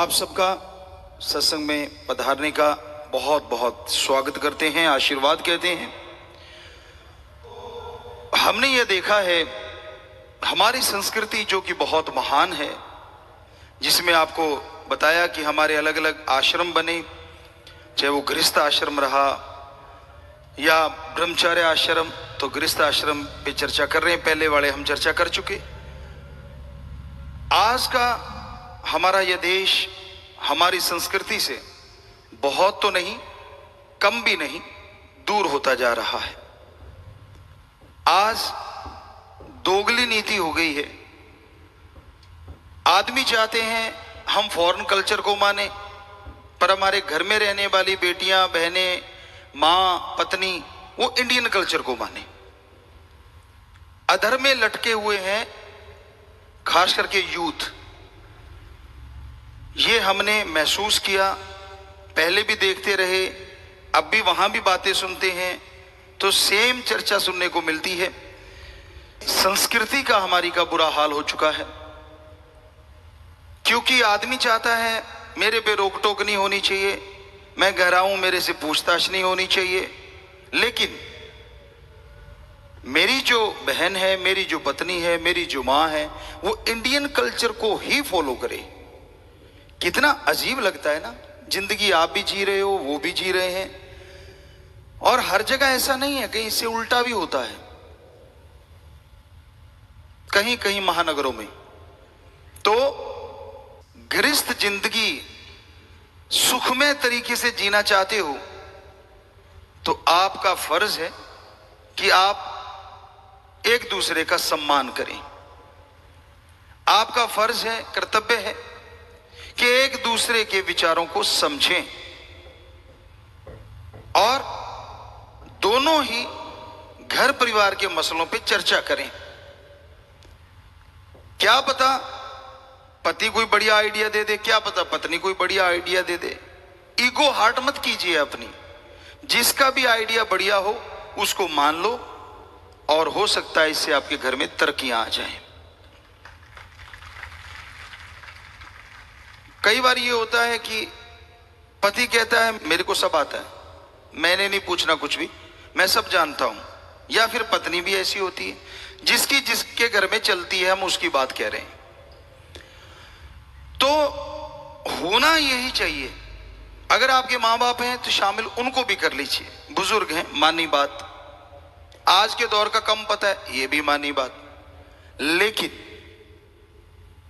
आप सबका सत्संग में पधारने का बहुत बहुत स्वागत करते हैं, आशीर्वाद कहते हैं। हमने ये देखा है हमारी संस्कृति जो कि बहुत महान है, जिसमें आपको बताया कि हमारे अलग अलग आश्रम बने, चाहे वो गृहस्थ आश्रम रहा या ब्रह्मचर्य आश्रम। तो गृहस्थ आश्रम पे चर्चा कर रहे हैं, पहले वाले हम चर्चा कर चुके। आज का हमारा यह देश हमारी संस्कृति से बहुत तो नहीं, कम भी नहीं, दूर होता जा रहा है। आज दोगली नीति हो गई है। आदमी चाहते हैं हम फॉरेन कल्चर को माने, पर हमारे घर में रहने वाली बेटियां, बहनें, मां, पत्नी वो इंडियन कल्चर को माने। अधर में लटके हुए हैं खास करके यूथ। ये हमने महसूस किया, पहले भी देखते रहे, अब भी वहां भी बातें सुनते हैं तो सेम चर्चा सुनने को मिलती है। संस्कृति का हमारी का बुरा हाल हो चुका है, क्योंकि आदमी चाहता है मेरे पे रोक टोक नहीं होनी चाहिए, मैं कह रहा हूं मेरे से पूछताछ नहीं होनी चाहिए, लेकिन मेरी जो बहन है, मेरी जो पत्नी है, मेरी जो मां है, वो इंडियन कल्चर को ही फॉलो करे। कितना अजीब लगता है ना। जिंदगी आप भी जी रहे हो, वो भी जी रहे हैं, और हर जगह ऐसा नहीं है, कहीं इससे उल्टा भी होता है। कहीं कहीं महानगरों में तो गृहस्थ जिंदगी सुखमय तरीके से जीना चाहते हो तो आपका फर्ज है कि आप एक दूसरे का सम्मान करें। आपका फर्ज है, कर्तव्य है कि एक दूसरे के विचारों को समझें और दोनों ही घर परिवार के मसलों पे चर्चा करें। क्या पता पति कोई बढ़िया आइडिया दे दे, क्या पता पत्नी कोई बढ़िया आइडिया दे दे। ईगो हार्ट मत कीजिए अपनी। जिसका भी आइडिया बढ़िया हो उसको मान लो, और हो सकता है इससे आपके घर में तरक्कियां आ जाएं। कई बार ये होता है कि पति कहता है मेरे को सब आता है, मैंने नहीं पूछना कुछ भी, मैं सब जानता हूं। या फिर पत्नी भी ऐसी होती है, जिसकी जिसके घर में चलती है हम उसकी बात कह रहे हैं। तो होना यही चाहिए। अगर आपके मां बाप हैं तो शामिल उनको भी कर लीजिए, बुजुर्ग हैं, मानी बात। आज के दौर का कम पता है, ये भी मानी बात। लेकिन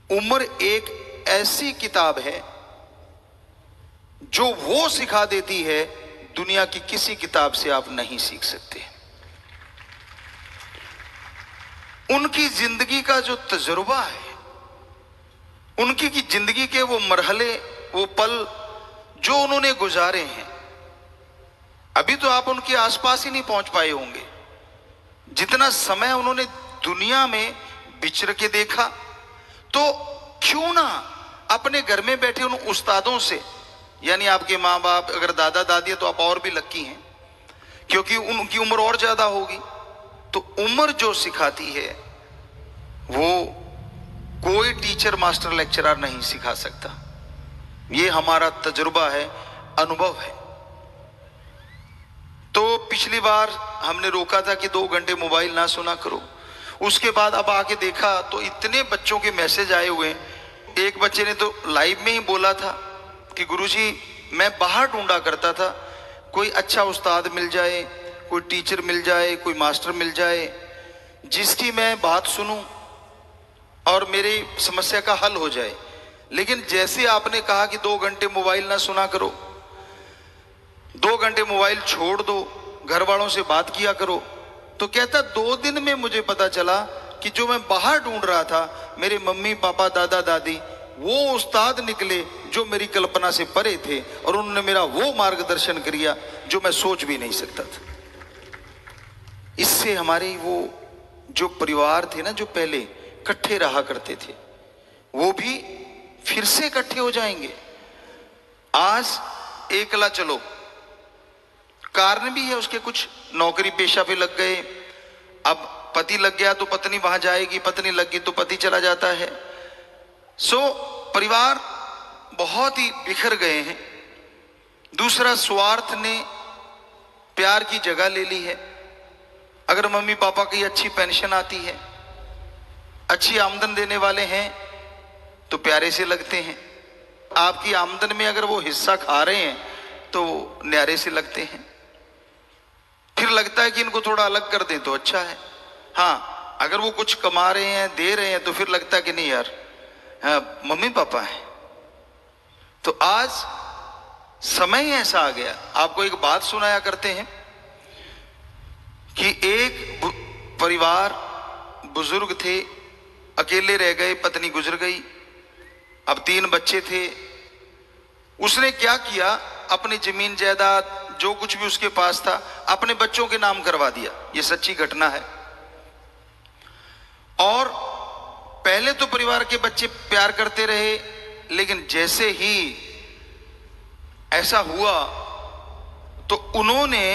उम्र एक ऐसी किताब है जो वो सिखा देती है, दुनिया की किसी किताब से आप नहीं सीख सकते। उनकी जिंदगी का जो तजुर्बा है, उनकी की जिंदगी के वो मरहले, वो पल जो उन्होंने गुजारे हैं, अभी तो आप उनके आसपास ही नहीं पहुंच पाए होंगे। जितना समय उन्होंने दुनिया में विचर के देखा, तो क्यों ना अपने घर में बैठे उन उस्तादों से, यानी आपके माँ बाप, अगर दादा दादी है तो आप और भी लक्की हैं, क्योंकि उनकी उम्र और ज्यादा होगी। तो उम्र जो सिखाती है वो कोई टीचर, मास्टर, लेक्चरर नहीं सिखा सकता। ये हमारा तजुर्बा है, अनुभव है। तो पिछली बार हमने रोका था कि 2 घंटे मोबाइल ना सुना करो। उसके बाद अब आके देखा तो इतने बच्चों के मैसेज आए हुए। एक बच्चे ने तो लाइव में ही बोला था कि गुरुजी मैं बाहर ढूंढा करता था, कोई अच्छा उस्ताद मिल जाए, कोई टीचर मिल जाए, कोई मास्टर मिल जाए, जिसकी मैं बात सुनूं और मेरी समस्या का हल हो जाए। लेकिन जैसे आपने कहा कि 2 घंटे मोबाइल ना सुना करो, 2 घंटे मोबाइल छोड़ दो, घर वालों से बात किया करो, तो कहता 2 दिन में मुझे पता चला कि जो मैं बाहर ढूंढ रहा था, मेरे मम्मी पापा, दादा दादी, वो उस्ताद निकले जो मेरी कल्पना से परे थे, और उन्होंने मेरा वो मार्गदर्शन किया जो मैं सोच भी नहीं सकता था। इससे हमारे वो जो परिवार थे ना, जो पहले इकट्ठे रहा करते थे, वो भी फिर से इकट्ठे हो जाएंगे। आज एकला चलो, कारण भी है उसके, कुछ नौकरी पेशा पे लग गए, अब पति लग गया तो पत्नी वहां जाएगी, पत्नी लग गई तो पति चला जाता है। सो परिवार बहुत ही बिखर गए हैं। दूसरा, स्वार्थ ने प्यार की जगह ले ली है। अगर मम्मी पापा की अच्छी पेंशन आती है, अच्छी आमदन देने वाले हैं, तो प्यारे से लगते हैं। आपकी आमदन में अगर वो हिस्सा खा रहे हैं तो न्यारे से लगते हैं। फिर लगता है कि इनको थोड़ा अलग कर दें तो अच्छा है। हाँ, अगर वो कुछ कमा रहे हैं, दे रहे हैं, तो फिर लगता है कि नहीं यार, हाँ, मम्मी पापा है। तो आज समय ही ऐसा आ गया। आपको एक बात सुनाया करते हैं कि एक परिवार, बुजुर्ग थे, अकेले रह गए, पत्नी गुजर गई, अब 3 बच्चे थे। उसने क्या किया, अपनी जमीन जायदाद जो कुछ भी उसके पास था अपने बच्चों के नाम करवा दिया। यह सच्ची घटना है। और पहले तो परिवार के बच्चे प्यार करते रहे, लेकिन जैसे ही ऐसा हुआ तो उन्होंने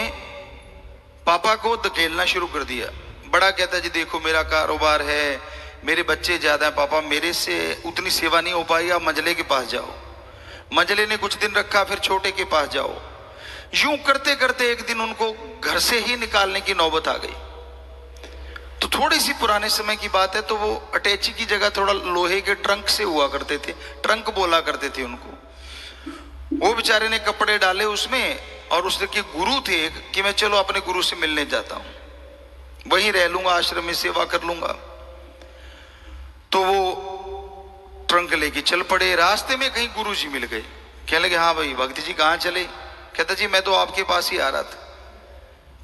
पापा को धकेलना शुरू कर दिया। बड़ा कहता जी देखो मेरा कारोबार है, मेरे बच्चे ज्यादा हैं, पापा मेरे से उतनी सेवा नहीं हो पाई, आप मंझले के पास जाओ। मंझले ने कुछ दिन रखा, फिर छोटे के पास जाओ। यूं करते करते एक दिन उनको घर से ही निकालने की नौबत आ गई। तो थोड़ी सी पुराने समय की बात है, तो वो अटैची की जगह थोड़ा लोहे के ट्रंक से हुआ करते थे, ट्रंक बोला करते थे उनको। वो बेचारे ने कपड़े डाले उसमें, और उसके गुरु थे कि मैं चलो अपने गुरु से मिलने जाता हूं, वहीं रह लूंगा, आश्रम में सेवा कर लूंगा। तो वो ट्रंक लेके चल पड़े। रास्ते में कहीं गुरु जी मिल गए। कहने लगे हाँ भाई भक्ति जी कहाँ चले? कहता जी मैं तो आपके पास ही आ रहा था।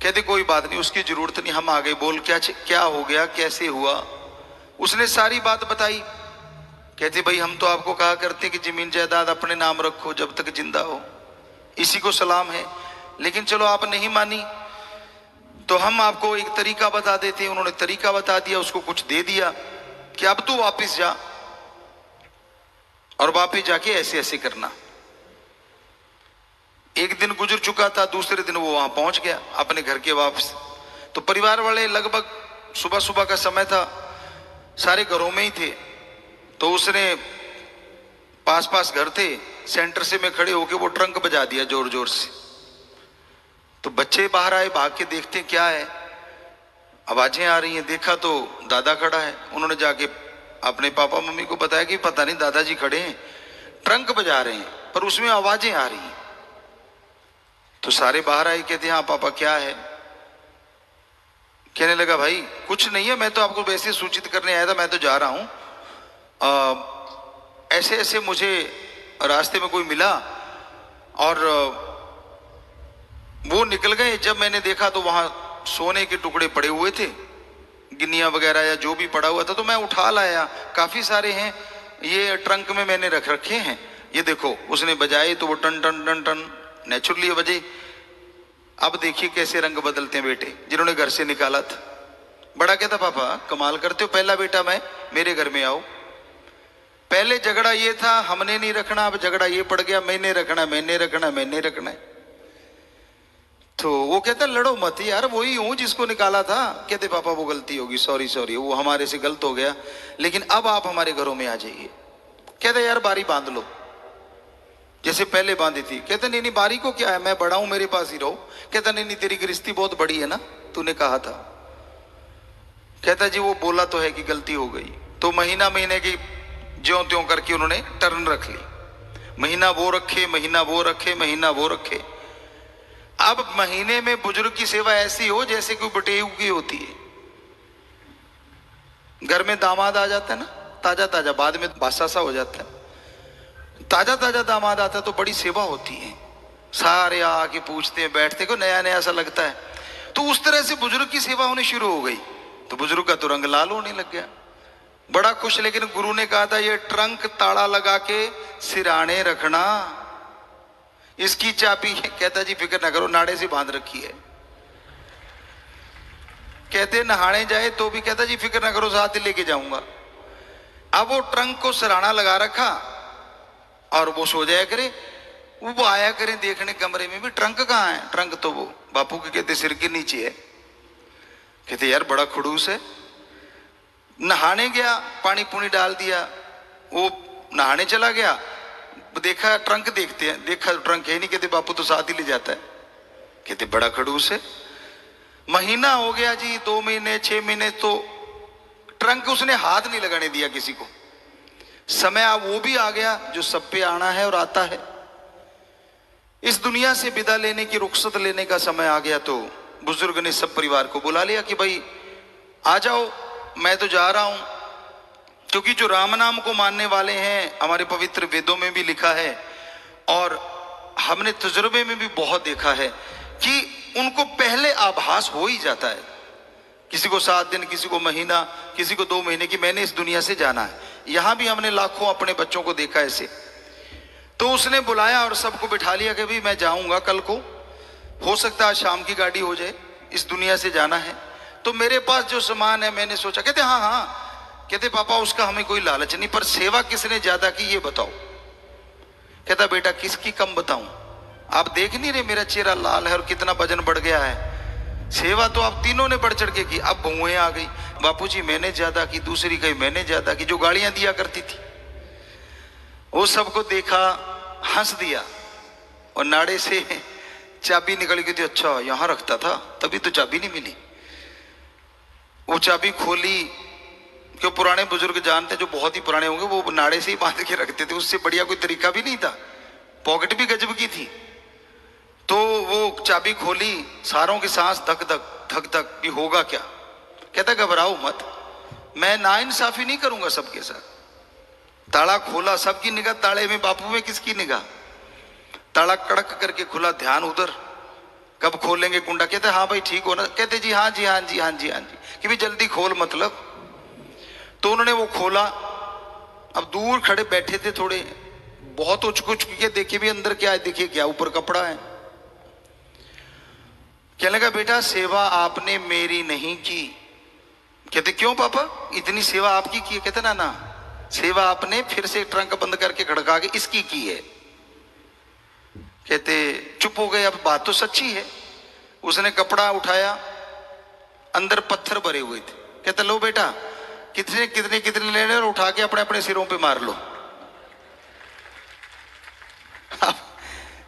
कहते कोई बात नहीं, उसकी जरूरत नहीं, हम आ गए। बोल क्या हो गया, कैसे हुआ? उसने सारी बात बताई। कहते भाई हम तो आपको कहा करते कि जमीन जायदाद अपने नाम रखो जब तक जिंदा हो, इसी को सलाम है, लेकिन चलो आप नहीं मानी तो हम आपको एक तरीका बता देते हैं। उन्होंने तरीका बता दिया, उसको कुछ दे दिया कि अब तू वापस जा और वापस जाके ऐसे ऐसे करना। एक दिन गुजर चुका था, दूसरे दिन वो वहां पहुंच गया अपने घर के वापस। तो परिवार वाले लगभग सुबह सुबह का समय था, सारे घरों में ही थे। तो उसने पास पास घर थे, सेंटर से में खड़े होके वो ट्रंक बजा दिया जोर जोर से। तो बच्चे बाहर आए, भाग के देखते हैं क्या है, आवाजें आ रही हैं। देखा तो दादा खड़ा है। उन्होंने जाके अपने पापा मम्मी को बताया कि पता नहीं दादाजी खड़े हैं, ट्रंक बजा रहे हैं, पर उसमें आवाजें आ रही हैं। तो सारे बाहर आए, कहते हाँ पापा क्या है? कहने लगा भाई कुछ नहीं है, मैं तो आपको वैसे सूचित करने आया था, मैं तो जा रहा हूं, ऐसे ऐसे मुझे रास्ते में कोई मिला और वो निकल गए। जब मैंने देखा तो वहां सोने के टुकड़े पड़े हुए थे, गिन्नियां वगैरह या जो भी पड़ा हुआ था, तो मैं उठा लाया। काफी सारे हैं, ये ट्रंक में मैंने रख रखे हैं, ये देखो। उसने बजाए तो वो टन टन टन टन नेचुरली बजे। अब देखिए कैसे रंग बदलते हैं बेटे जिन्होंने घर से निकाला था। बड़ा कहता पापा कमाल करते हो, पहला बेटा मैं, मेरे घर में आओ। पहले झगड़ा ये था हमने नहीं रखना, अब झगड़ा ये पड़ गया मैंने रखना मैंने रखना मैंने रखना है। तो वो कहता लड़ो मत यार, वही हूं जिसको निकाला था। कहते पापा वो गलती होगी, सॉरी सॉरी, वो हमारे से गलत हो गया, लेकिन अब आप हमारे घरों में आ जाइए। कहते यार बारी बांध लो जैसे पहले बांधी थी। कहते नहीं नहीं बारी को क्या है, मैं बड़ा हूं, मेरे पास ही रहो। कहता नहीं नहीं तेरी गृहस्थी बहुत बड़ी है ना, तूने कहा था। कहता जी वो बोला तो है कि गलती हो गई। तो महीना महीने की ज्यों त्यों करके उन्होंने टर्न रख ली, महीना वो रखे महीना वो रखे महीना वो रखे। अब महीने में बुजुर्ग की सेवा ऐसी हो जैसे कोई बटेऊ की होती है। घर में दामाद आ जाता है ना ताजा ताजा, बाद में बासा सा हो जाता है। ताजा ताजा दामाद आता है तो बड़ी सेवा होती है, सारे आके पूछते हैं, बैठते को नया नया सा लगता है। तो उस तरह से बुजुर्ग की सेवा होनी शुरू हो गई। तो बुजुर्ग का तो रंग लाल होने लग गया, बड़ा खुश। लेकिन गुरु ने कहा था ये ट्रंक ताला लगा के सिराने रखना, इसकी चाबी। कहता जी फिक्र ना करो, नाड़े से बांध रखी है। कहते नहाने जाए तो भी कहता जी फिक्र ना करो, साथ ही लेके जाऊंगा। अब वो ट्रंक को सिराना लगा रखा और वो सो जाया करे, वो आया करें देखने कमरे में भी ट्रंक कहाँ है। ट्रंक तो वो बापू के कहते सिर के नीचे है। कहते यार बड़ा खड़ूस है। नहाने गया, पानी पुनी डाल दिया, वो नहाने चला गया, देखा ट्रंक, देखते हैं, देखा ट्रंक है नहीं, कहते बापू तो साथ ही ले जाता है। कहते बड़ा खड़ूस है। महीना हो गया जी, 2 महीने 6 महीने, तो ट्रंक उसने हाथ नहीं लगाने दिया किसी को। समय अब वो भी आ गया जो सब पे आना है और आता है। इस दुनिया से विदा लेने की, रुखसत लेने का समय आ गया, तो बुजुर्ग ने सब परिवार को बुला लिया कि भाई आ जाओ, मैं तो जा रहा हूं। क्योंकि जो राम नाम को मानने वाले हैं, हमारे पवित्र वेदों में भी लिखा है और हमने तजुर्बे में भी बहुत देखा है कि उनको पहले आभास हो ही जाता है, किसी को 7 दिन, किसी को महीना, किसी को 2 महीने, की मैंने इस दुनिया से जाना है। यहां भी हमने लाखों अपने बच्चों को देखा ऐसे। तो उसने बुलाया और सबको बिठा लिया कि भाई मैं जाऊंगा कल को, हो सकता है शाम की गाड़ी हो जाए, इस दुनिया से जाना है। तो मेरे पास जो सामान है, मैंने सोचा। कहते हाँ हाँ, कहते पापा उसका हमें कोई लालच नहीं, पर सेवा किसने ज्यादा की ये बताओ। कहता बेटा किसकी कम बताऊं, आप देख नहीं रहे मेरा चेहरा लाल है और कितना वजन बढ़ गया है। सेवा तो आप तीनों ने बढ़ चढ़ के की। अब बहुएं आ गई, बापूजी मैंने ज्यादा की, दूसरी कही मैंने ज्यादा की, जो गालियां दिया करती थी। वो सबको देखा, हंस दिया और नाड़े से चाबी निकल गई थी। अच्छा यहां रखता था, तभी तो चाबी नहीं मिली। वो चाबी खोली, क्यों पुराने बुजुर्ग जानते, जो बहुत ही पुराने होंगे, वो नाड़े से ही बांध के रखते थे, उससे बढ़िया कोई तरीका भी नहीं था। पॉकेट भी गजब की थी। तो वो चाबी खोली, सारों की सांस धक धक धक धक, कि होगा क्या। कहता घबराओ मत, मैं नाइंसाफी नहीं करूंगा सबके साथ। ताला खोला, सबकी निगाह ताले में, बापू में किसकी निगाह। ताला कड़क करके खुला, ध्यान उधर, कब खोलेंगे कुंडा। कहते हाँ भाई ठीक हो ना। कहते जी हाँ जी हाँ जी हाँ जी हाँ जी, कि भी जल्दी खोल मतलब। तो उन्होंने वो खोला। अब दूर खड़े बैठे थे थोड़े, बहुत उचक उचक के देखे भी अंदर क्या है, देखिए क्या ऊपर कपड़ा है। कहने लगा बेटा सेवा आपने मेरी नहीं की। कहते क्यों पापा, इतनी सेवा आपकी की है। कहते ना ना, सेवा आपने फिर से ट्रंक बंद करके खड़का के इसकी की है। कहते चुप हो गए, अब बात तो सच्ची है। उसने कपड़ा उठाया, अंदर पत्थर भरे हुए थे। कहते लो बेटा, कितने कितने कितने लेने, और उठा के अपने अपने सिरों पे मार लो।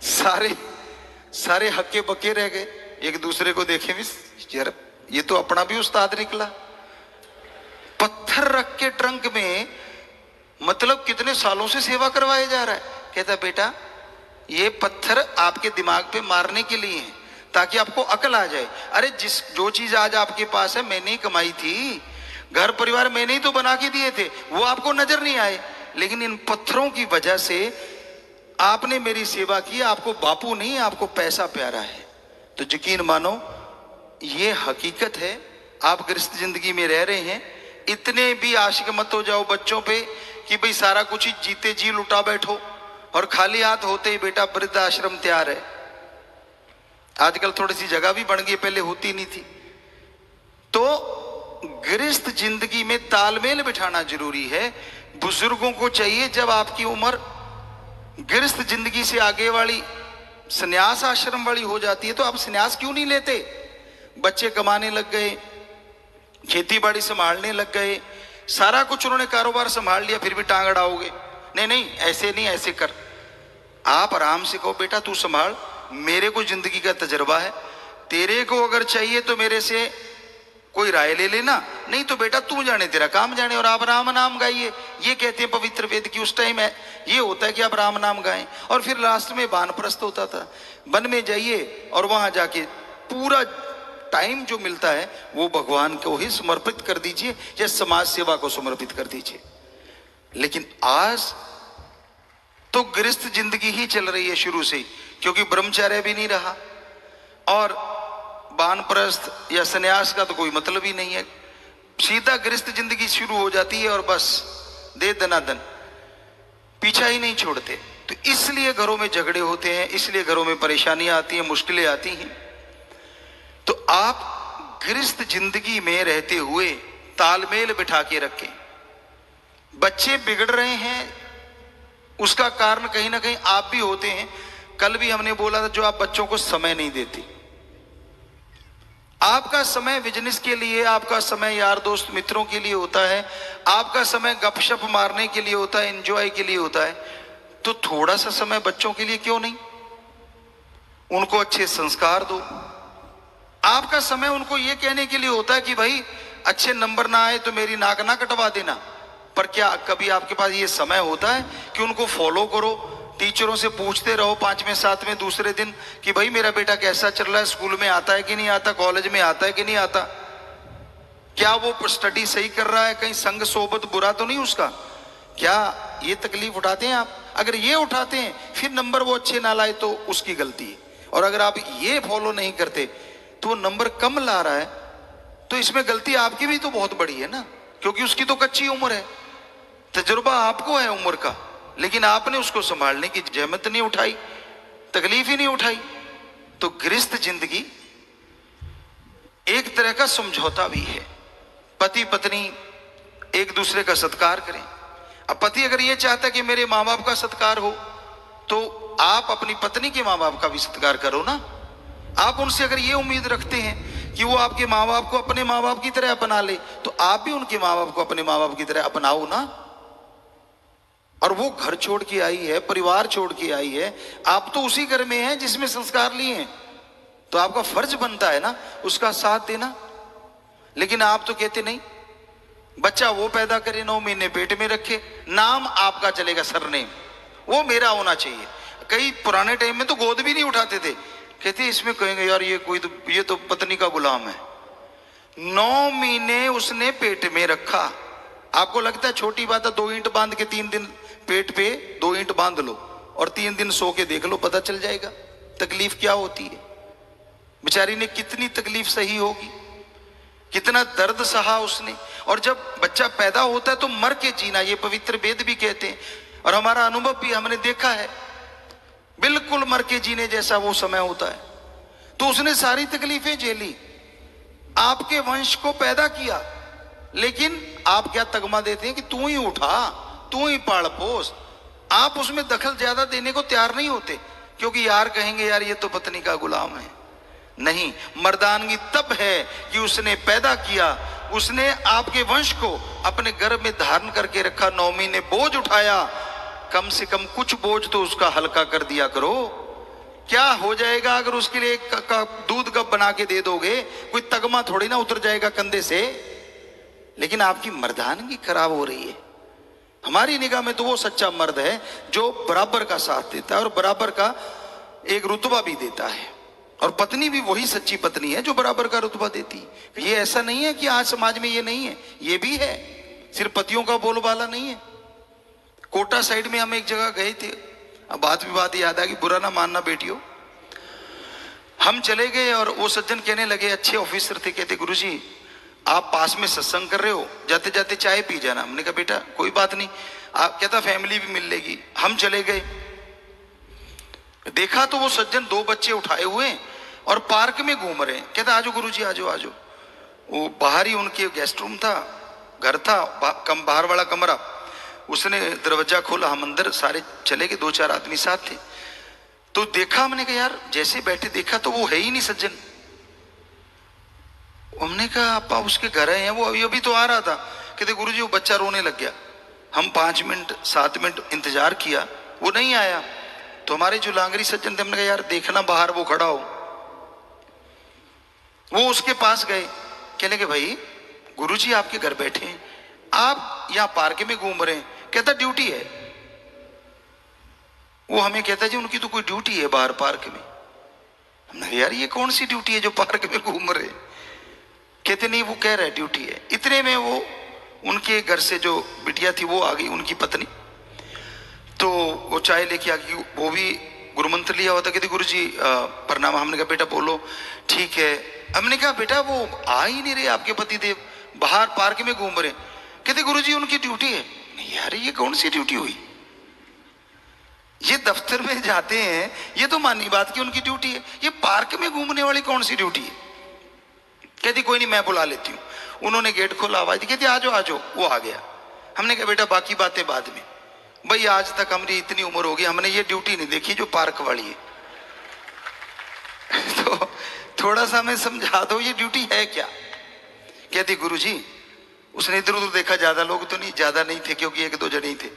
सारे सारे हक्के बक्के रह गए, एक दूसरे को देखे भी, यार ये तो अपना भी उस्ताद निकला। पत्थर रख के ट्रंक में, मतलब कितने सालों से सेवा करवाया जा रहा है। कहता बेटा ये पत्थर आपके दिमाग पे मारने के लिए है, ताकि आपको अकल आ जाए। अरे जो चीज आज आपके पास है मैंने ही कमाई थी, घर परिवार मैंने ही तो बना के दिए थे, वो आपको नजर नहीं आए, लेकिन इन पत्थरों की वजह से आपने मेरी सेवा की। आपको बापू नहीं, आपको पैसा प्यारा है। तो यकीन मानो ये हकीकत है। आप गृहस्थ जिंदगी में रह रहे हैं, इतने भी आशिक मत हो जाओ बच्चों पे कि भाई सारा कुछ ही जीते जी लुटा बैठो और खाली हाथ होते ही बेटा वृद्ध आश्रम तैयार है। आजकल थोड़ी सी जगह भी बन गई, पहले होती नहीं थी। तो गृहस्थ जिंदगी में तालमेल बिठाना जरूरी है। बुजुर्गों को चाहिए, जब आपकी उम्र गृहस्थ जिंदगी से आगे वाली संन्यास आश्रम वाली हो जाती है, तो आप संन्यास क्यों नहीं लेते। बच्चे कमाने लग गए, खेती बाड़ी संभालने लग गए, सारा कुछ उन्होंने कारोबार संभाल लिया, फिर भी टांग अड़ाओगे। नहीं नहीं ऐसे नहीं, ऐसे कर। आप आराम से कहो बेटा तू संभाल, मेरे को जिंदगी का तजर्बा है, तेरे को अगर चाहिए तो मेरे से कोई राय ले लेना, नहीं तो बेटा तू जाने तेरा काम जाने, और आप राम नाम गाइए। ये कहते हैं पवित्र वेद की। उस टाइम ये होता है कि आप राम नाम गाएं। और फिर लास्ट में वानप्रस्थ होता था, वन में जाइए और वहां जाके पूरा टाइम जो मिलता है वो भगवान को ही समर्पित कर दीजिए या समाज सेवा को समर्पित कर दीजिए। लेकिन आज तो गृहस्थ जिंदगी ही चल रही है शुरू से, क्योंकि ब्रह्मचर्य भी नहीं रहा और वानप्रस्थ या संन्यास का तो कोई मतलब ही नहीं है। सीधा गृहस्थ जिंदगी शुरू हो जाती है और बस दे दनादन, पीछा ही नहीं छोड़ते। तो इसलिए घरों में झगड़े होते हैं, इसलिए घरों में परेशानियां आती हैं, मुश्किलें आती हैं। तो आप गृहस्थ जिंदगी में रहते हुए तालमेल बिठा के रखें। बच्चे बिगड़ रहे हैं, उसका कारण कहीं ना कहीं आप भी होते हैं। कल भी हमने बोला था, जो आप बच्चों को समय नहीं देते। आपका समय बिजनेस के लिए, आपका समय यार दोस्त मित्रों के लिए होता है, आपका समय गपशप मारने के लिए होता है, एंजॉय के लिए होता है। तो थोड़ा सा समय बच्चों के लिए क्यों नहीं? उनको अच्छे संस्कार दो। आपका समय उनको यह कहने के लिए होता है कि भाई अच्छे नंबर ना आए तो मेरी नाक ना कटवा देना, पर क्या कभी आपके पास ये समय होता है कि उनको फॉलो करो, टीचरों से पूछते रहो 5वें 7वें दूसरे दिन कि भाई मेरा बेटा कैसा चल रहा है, स्कूल में आता है कि नहीं आता, कॉलेज में आता है कि नहीं आता, क्या वो स्टडी सही कर रहा है, कहीं संग सोबत बुरा तो नहीं उसका? क्या ये तकलीफ उठाते हैं आप? अगर ये उठाते हैं फिर नंबर वो अच्छे ना लाए तो उसकी गलती है, और अगर आप ये फॉलो नहीं करते तो वो नंबर कम ला रहा है तो इसमें गलती आपकी भी तो बहुत बड़ी है ना, क्योंकि उसकी तो कच्ची उम्र है, तजुर्बा आपको है उम्र का, लेकिन आपने उसको संभालने की जहमत नहीं उठाई, तकलीफ ही नहीं उठाई। तो गृहस्थ जिंदगी एक तरह का समझौता भी है। पति पत्नी एक दूसरे का सत्कार करें। अब पति अगर ये चाहता है कि मेरे माँ बाप का सत्कार हो तो आप अपनी पत्नी के माँ बाप का भी सत्कार करो ना। आप उनसे अगर ये उम्मीद रखते हैं कि वो आपके माँ बाप को अपने माँ बाप की तरह अपना ले तो आप भी उनके माँ बाप को अपने माँ बाप की तरह अपनाओ ना। और वो घर छोड़ के आई है, परिवार छोड़ के आई है, आप तो उसी घर में हैं जिसमें संस्कार लिए हैं, तो आपका फर्ज बनता है ना उसका साथ देना। लेकिन आप तो कहते नहीं, बच्चा वो पैदा करे, 9 महीने पेट में रखे, नाम आपका चलेगा सरनेम, वो मेरा होना चाहिए। कई पुराने टाइम में तो गोद भी नहीं उठाते थे, कहते इसमें कहेंगे यार ये तो पत्नी का गुलाम है। 9 महीने उसने पेट में रखा। आपको लगता है छोटी बात है 2 ईंट बांध के 3 दिन पेट पे 2 ईंट बांध लो और 3 दिन सो के देख लो, पता चल जाएगा तकलीफ क्या होती है। बेचारी ने कितनी तकलीफ सही होगी, कितना दर्द सहा उसने। और जब बच्चा पैदा होता है तो मर के जीना, ये पवित्र वेद भी कहते हैं और हमारा अनुभव भी हमने देखा है, बिल्कुल मर के जीने जैसा वो समय होता है। तो उसने सारी तकलीफें झेली, आपके वंश को पैदा किया, लेकिन आप क्या तगमा देते हैं कि तू ही उठा, तू ही पाल पोस। आप उसमें दखल ज्यादा देने को तैयार नहीं होते, क्योंकि यार कहेंगे यार ये तो पत्नी का गुलाम है। नहीं, मर्दानगी तब है कि उसने पैदा किया, उसने आपके वंश को अपने गर्भ में धारण करके रखा, 9 महीने बोझ उठाया, कम से कम कुछ बोझ तो उसका हल्का कर दिया करो। क्या हो जाएगा अगर उसके लिए एक दूध कप बना के दे दोगे, कोई तगमा थोड़ी ना उतर जाएगा कंधे से। लेकिन आपकी मर्दानगी खराब हो रही है। हमारी निगाह में तो वो सच्चा मर्द है जो बराबर का साथ देता है और बराबर का एक रुतबा भी देता है, और पत्नी भी वही सच्ची पत्नी है जो बराबर का रुतबा देती है। ये ऐसा नहीं है कि आज समाज में ये नहीं है, ये भी है, सिर्फ पतियों का बोलबाला नहीं है। कोटा साइड में हम एक जगह गए थे, अब बात याद आ गई, बुरा ना मानना बेटियों। हम चले गए और वो सज्जन कहने लगे, अच्छे ऑफिसर थे, कहते गुरुजी आप पास में सत्संग कर रहे हो, जाते जाते चाय पी जाना। हमने कहा बेटा कोई बात नहीं, आप कहता फैमिली भी मिल लेगी। हम चले गए, देखा तो वो सज्जन 2 बच्चे उठाए हुए और पार्क में घूम रहे हैं। कहता आजो गुरुजी आजो आजो। वो बाहर ही उनके गेस्ट रूम था, घर था, बाहर वाला कमरा, उसने दरवाजा खोला, हम अंदर सारे चले गए, 2-4 आदमी साथ थे। तो देखा, हमने कहा यार जैसे बैठे देखा तो वो है ही नहीं सज्जन। हमने कहा आपा उसके घर आए हैं, वो अभी तो आ रहा था। कहते गुरुजी वो बच्चा रोने लग गया। हम 5 मिनट 7 मिनट इंतजार किया, वो नहीं आया। तो हमारे जो लांगरी सज्जन थे, हमने कहा यार देखना बाहर वो खड़ा हो। वो उसके पास गए, कहने के भाई गुरुजी आपके घर बैठे हैं, आप यहाँ पार्क में घूम रहे हैं। कहता ड्यूटी है। वो हमें कहता जी उनकी तो कोई ड्यूटी है बाहर पार्क में। हमने कहा यार ये कौन सी ड्यूटी है जो पार्क में घूम रहे? कहते नहीं वो कह रहे ड्यूटी है। इतने में वो उनके घर से जो बिटिया थी वो आ गई, उनकी पत्नी। तो वो चाय लेके आ गई, वो भी गुरुमंत्र लिया हुआ था। कहते गुरुजी प्रणाम। हमने कहा बेटा बोलो। ठीक है। हमने कहा बेटा वो आ ही नहीं रहे आपके पति देव, बाहर पार्क में घूम रहे। कहते गुरुजी उनकी ड्यूटी है। नहीं यार ये कौन सी ड्यूटी हुई? ये दफ्तर में जाते हैं, ये तो मानी बात की उनकी ड्यूटी है, ये पार्क में घूमने वाली कौन सी ड्यूटी है? कहती कोई नहीं मैं बुला लेती हूँ। उन्होंने गेट खोला, आवाज दी, कहती आजो आजो। वो आ गया। हमने कहा बेटा बाकी बातें बाद में। भाई आज तक हमारी इतनी उम्र हो गई, हमने ये ड्यूटी नहीं देखी जो पार्क वाली है। तो थोड़ा सा हमें समझा दो ये ड्यूटी है क्या? कहती गुरुजी, उसने इधर उधर देखा, ज्यादा लोग तो नहीं, ज्यादा नहीं थे क्योंकि 1-2 जने ही थे।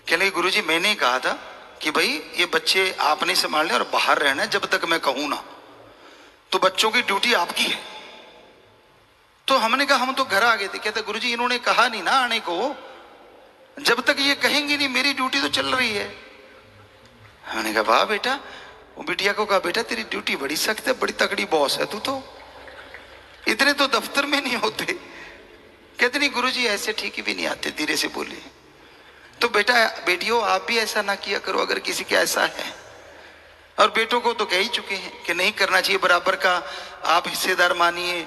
कहने गुरुजी मैंने कहा था कि भाई ये बच्चे आपने संभालने और बाहर रहना है जब तक मैं कहूं ना, तो बच्चों की ड्यूटी आपकी है। तो हमने कहा हम तो घर आ गए थे। कहते गुरुजी इन्होंने कहा नहीं ना आने को, जब तक ये कहेंगे नहीं मेरी ड्यूटी तो चल रही है। हमने कहा वाह बेटा, वो बिटिया को कहा बेटा तेरी ड्यूटी बड़ी सख्त है, बड़ी तगड़ी बॉस है तू तो, इतने तो दफ्तर में नहीं होते। कहते नहीं गुरुजी ऐसे ठीक ही भी नहीं आते, धीरे से बोले। तो बेटा बेटियों आप भी ऐसा ना किया करो अगर किसी का ऐसा है, और बेटों को तो कह ही चुके हैं कि नहीं करना चाहिए, बराबर का आप हिस्सेदार मानिए।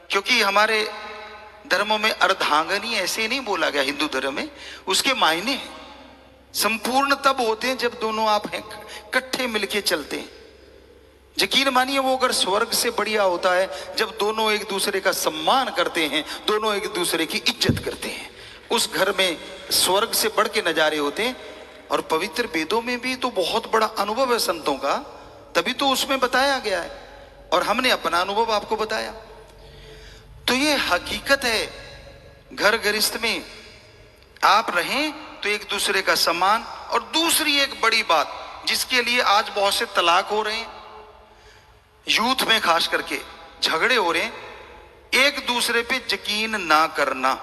क्योंकि हमारे धर्मों में अर्धांगनी ऐसे नहीं बोला गया, हिंदू धर्म में उसके मायने संपूर्ण तब होते हैं जब दोनों आप हैं इकट्ठे मिलके चलते हैं। यकीन मानिए वो अगर स्वर्ग से बढ़िया होता है जब दोनों एक दूसरे का सम्मान करते हैं, दोनों एक दूसरे की इज्जत करते हैं। उस घर में स्वर्ग से बढ़ के नजारे होते हैं। और पवित्र वेदों में भी तो बहुत बड़ा अनुभव है संतों का, तभी तो उसमें बताया गया है, और हमने अपना अनुभव आपको बताया। तो ये हकीकत है, घर गृहस्थ में आप रहें तो एक दूसरे का सम्मान। और दूसरी एक बड़ी बात जिसके लिए आज बहुत से तलाक हो रहे हैं, यूथ में खास करके झगड़े हो रहे हैं, एक दूसरे पे यकीन ना करना।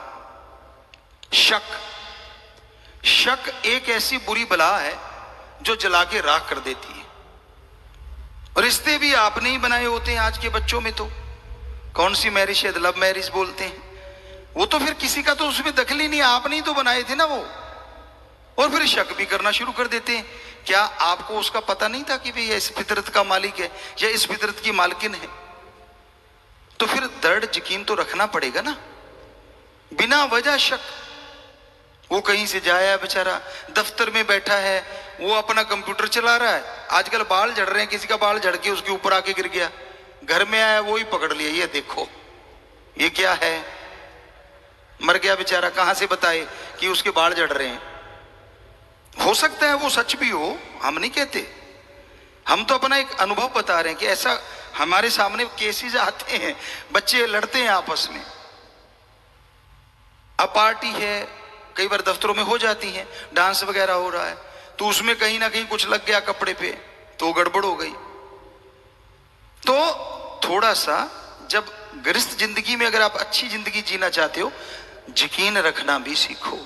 शक एक ऐसी बुरी बला है जो जला के राख कर देती है। और रिश्ते भी आपने ही बनाए होते हैं आज के बच्चों में। तो कौन सी मैरिज, शायद लव मैरिज बोलते हैं, वो तो फिर किसी का तो उसमें दखल ही नहीं, आपने ही तो बनाए थे ना वो। और फिर शक भी करना शुरू कर देते हैं। क्या आपको उसका पता नहीं था कि भाई ये इस फितरत का मालिक है या इस फितरत की मालकिन है? तो फिर दृढ़ यकीन तो रखना पड़ेगा ना, बिना वजह शक। वो कहीं से जाया बेचारा, दफ्तर में बैठा है, वो अपना कंप्यूटर चला रहा है, आजकल बाल झड़ रहे हैं, किसी का बाल झड़ के उसके ऊपर आके गिर गया, घर में आया वो ही पकड़ लिया, ये देखो ये क्या है, मर गया बेचारा, कहां से बताए कि उसके बाल झड़ रहे हैं। हो सकता है वो सच भी हो, हम नहीं कहते, हम तो अपना एक अनुभव बता रहे हैं कि ऐसा हमारे सामने केसेस आते हैं, बच्चे लड़ते हैं आपस में। अब पार्टी है, कई बार दफ्तरों में हो जाती है, डांस वगैरह हो रहा है, तो उसमें कहीं ना कहीं कुछ लग गया कपड़े पे, तो गड़बड़ हो गई। तो थोड़ा सा जब गृहस्थ जिंदगी में अगर आप अच्छी जिंदगी जीना चाहते हो, यकीन रखना भी सीखो।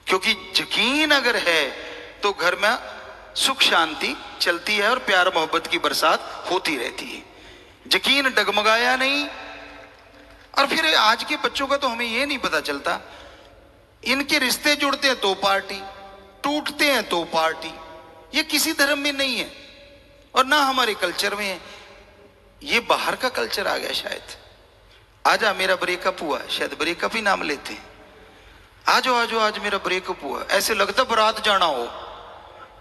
क्योंकि यकीन अगर है तो घर में सुख शांति चलती है और प्यार मोहब्बत की बरसात होती रहती है। यकीन डगमगाया नहीं। और फिर आज के बच्चों का तो हमें यह नहीं पता चलता, इनके रिश्ते जुड़ते हैं तो पार्टी, टूटते हैं तो पार्टी। ये किसी धर्म में नहीं है और ना हमारे कल्चर में है, ये बाहर का कल्चर आ गया शायद। आजा मेरा ब्रेकअप हुआ, शायद ब्रेकअप ही नाम लेते हैं, आजो आजो आज मेरा ब्रेकअप हुआ, ऐसे लगता बारात जाना हो।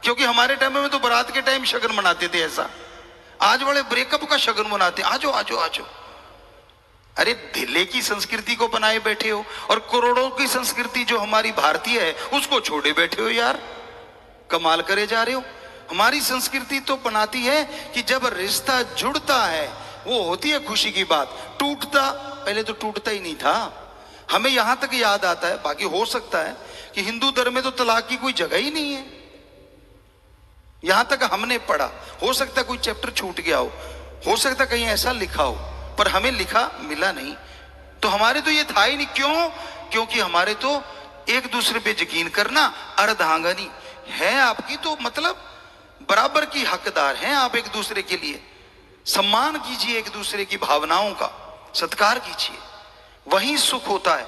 क्योंकि हमारे टाइम में तो बारात के टाइम शगन मनाते थे ऐसा, आज वाले ब्रेकअप का शगन मनाते हैं, आजो आजो आजो। अरे दिल्ली की संस्कृति को बनाए बैठे हो और करोड़ों की संस्कृति जो हमारी भारतीय है उसको छोड़े बैठे हो यार, कमाल करे जा रहे हो। हमारी संस्कृति तो बनाती है कि जब रिश्ता जुड़ता है वो होती है खुशी की बात, टूटता पहले तो टूटता ही नहीं था। हमें यहां तक याद आता है, बाकी हो सकता है कि हिंदू धर्म में तो तलाक की कोई जगह ही नहीं है, यहां तक हमने पढ़ा। हो सकता है कोई चैप्टर छूट गया हो सकता है कहीं ऐसा लिखा हो, पर हमें लिखा मिला नहीं। तो हमारे तो ये था ही नहीं। क्यों? क्योंकि हमारे तो एक दूसरे पे यकीन करना अर्धांगनी है आपकी, तो मतलब बराबर की हकदार हैं आप एक दूसरे के लिए। सम्मान कीजिए एक दूसरे की भावनाओं का, सत्कार कीजिए, वहीं सुख होता है।